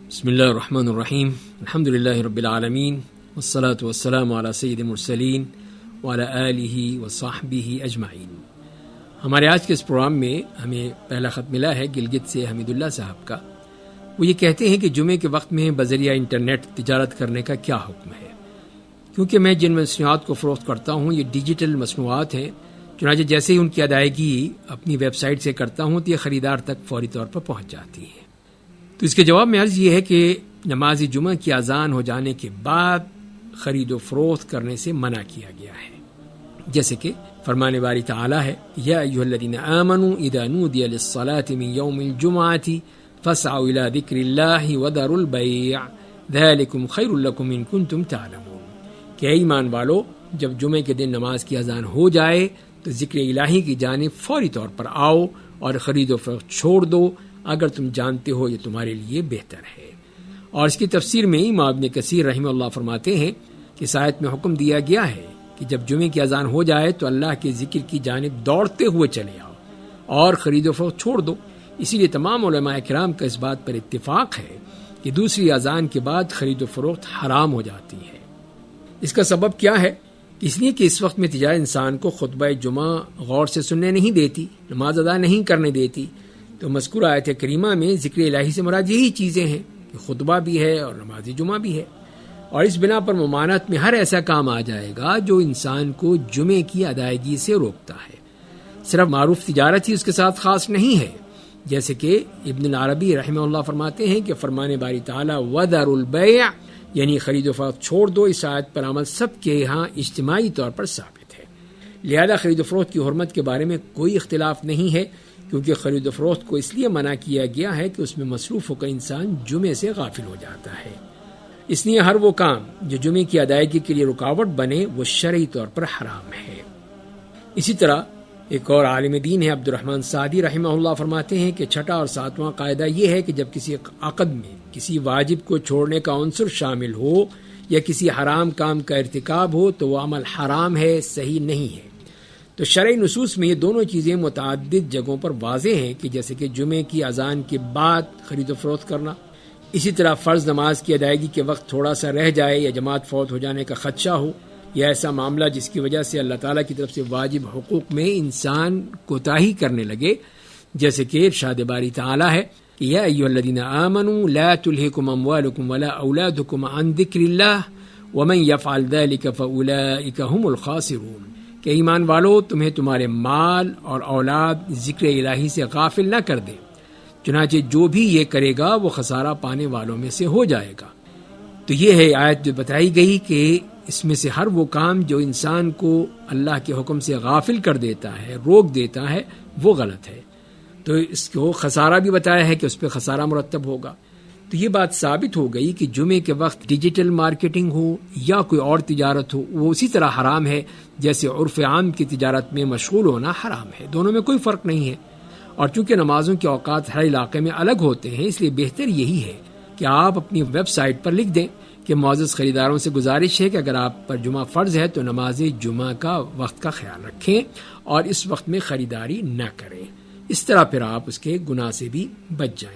بسم اللہ الرحمن الرحیم الحمد للہ رب العالمین والصلاة والسلام علی سید المرسلین وعلی آلہ وصحبہ اجمعین۔ ہمارے آج کے اس پروگرام میں ہمیں پہلا خط ملا ہے گلگت سے حمید اللہ صاحب کا۔ وہ یہ کہتے ہیں کہ جمعے کے وقت میں بذریعہ انٹرنیٹ تجارت کرنے کا کیا حکم ہے؟ کیونکہ میں جن مصنوعات کو فروخت کرتا ہوں یہ ڈیجیٹل مصنوعات ہیں، چنانچہ جیسے ہی ان کی ادائیگی اپنی ویب سائٹ سے کرتا ہوں تو یہ خریدار تک فوری طور پر پہنچ جاتی ہے۔ تو اس کے جواب میں عرض یہ ہے کہ نماز جمعہ کی اذان ہو جانے کے بعد خرید و فروخت کرنے سے منع کیا گیا ہے، جیسے کہ فرمان باری تعالی ہے یا ایھا الذین آمنوا اذا نودی للصلاۃ من یوم الجمعۃ فاسعوا الی ذکر اللہ وذروا البیع ذلکم خیر لکم ان کنتم تعلمون، کہ اے ایمان والو جب جمعے کے دن نماز کی اذان ہو جائے تو ذکر الہی کی جانب فوری طور پر آؤ اور خرید و فروخت چھوڑ دو اگر تم جانتے ہو یہ تمہارے لیے بہتر ہے۔ اور اس کی تفسیر میں امام ابن کثیر رحمہ اللہ فرماتے ہیں کہ اس آیت میں حکم دیا گیا ہے کہ جب جمعے کی اذان ہو جائے تو اللہ کے ذکر کی جانب دوڑتے ہوئے چلے آؤ اور خرید و فروخت چھوڑ دو۔ اسی لیے تمام علماء کرام کا اس بات پر اتفاق ہے کہ دوسری اذان کے بعد خرید و فروخت حرام ہو جاتی ہے۔ اس کا سبب کیا ہے؟ اس لیے کہ اس وقت میں تجارت انسان کو خطبہ جمعہ غور سے سننے نہیں دیتی، نماز ادا نہیں کرنے دیتی۔ تو مذکور آیت کریمہ میں ذکر الہی سے مراد یہی چیزیں ہیں کہ خطبہ بھی ہے اور نماز جمعہ بھی ہے، اور اس بنا پر ممانعت میں ہر ایسا کام آ جائے گا جو انسان کو جمعے کی ادائیگی سے روکتا ہے۔ صرف معروف تجارت ہی اس کے ساتھ خاص نہیں ہے، جیسے کہ ابن العربی رحمہ اللہ فرماتے ہیں کہ فرمان باری تعالی وذروا البیع یعنی خرید و فروخت چھوڑ دو، اس آیت پر عمل سب کے ہاں اجتماعی طور پر ثابت ہے۔ لہذا خرید و فروخت کی حرمت کے بارے میں کوئی اختلاف نہیں ہے، کیونکہ خرید و فروخت کو اس لیے منع کیا گیا ہے کہ اس میں مصروف ہو کر انسان جمعے سے غافل ہو جاتا ہے۔ اس لیے ہر وہ کام جو جمعے کی ادائیگی کے لیے رکاوٹ بنے وہ شرعی طور پر حرام ہے۔ اسی طرح ایک اور عالم دین ہے عبد الرحمن سعدی رحمہ اللہ فرماتے ہیں کہ چھٹا اور ساتواں قاعدہ یہ ہے کہ جب کسی عقد میں کسی واجب کو چھوڑنے کا عنصر شامل ہو یا کسی حرام کام کا ارتکاب ہو تو وہ عمل حرام ہے، صحیح نہیں ہے۔ تو شرعی نصوص میں یہ دونوں چیزیں متعدد جگہوں پر واضح ہیں کہ جیسے کہ جمعے کی اذان کے بعد خرید و فروخت کرنا، اسی طرح فرض نماز کی ادائیگی کے وقت تھوڑا سا رہ جائے یا جماعت فوت ہو جانے کا خدشہ ہو یا ایسا معاملہ جس کی وجہ سے اللہ تعالیٰ کی طرف سے واجب حقوق میں انسان کوتاہی کرنے لگے، جیسے کہ ارشاد باری تعالیٰ ہے کہ یا ایھا الذین آمنوا لا تلہکم اموالکم ولا اولادکم عن ذکر اللہ ومن یفعل ذلک فاولئک هم الخاسرون، کہ ایمان والو تمہیں تمہارے مال اور اولاد ذکر الہی سے غافل نہ کر دے، چنانچہ جو بھی یہ کرے گا وہ خسارہ پانے والوں میں سے ہو جائے گا۔ تو یہ ہے آیت جو بتائی گئی کہ اس میں سے ہر وہ کام جو انسان کو اللہ کے حکم سے غافل کر دیتا ہے، روک دیتا ہے، وہ غلط ہے۔ تو اس کو خسارہ بھی بتایا ہے کہ اس پہ خسارہ مرتب ہوگا۔ تو یہ بات ثابت ہو گئی کہ جمعے کے وقت ڈیجیٹل مارکیٹنگ ہو یا کوئی اور تجارت ہو وہ اسی طرح حرام ہے جیسے عرف عام کی تجارت میں مشغول ہونا حرام ہے، دونوں میں کوئی فرق نہیں ہے۔ اور چونکہ نمازوں کے اوقات ہر علاقے میں الگ ہوتے ہیں اس لیے بہتر یہی ہے کہ آپ اپنی ویب سائٹ پر لکھ دیں کہ معزز خریداروں سے گزارش ہے کہ اگر آپ پر جمعہ فرض ہے تو نماز جمعہ کا وقت کا خیال رکھیں اور اس وقت میں خریداری نہ کریں۔ اس طرح پھر آپ اس کے گناہ سے بھی بچ جائیں۔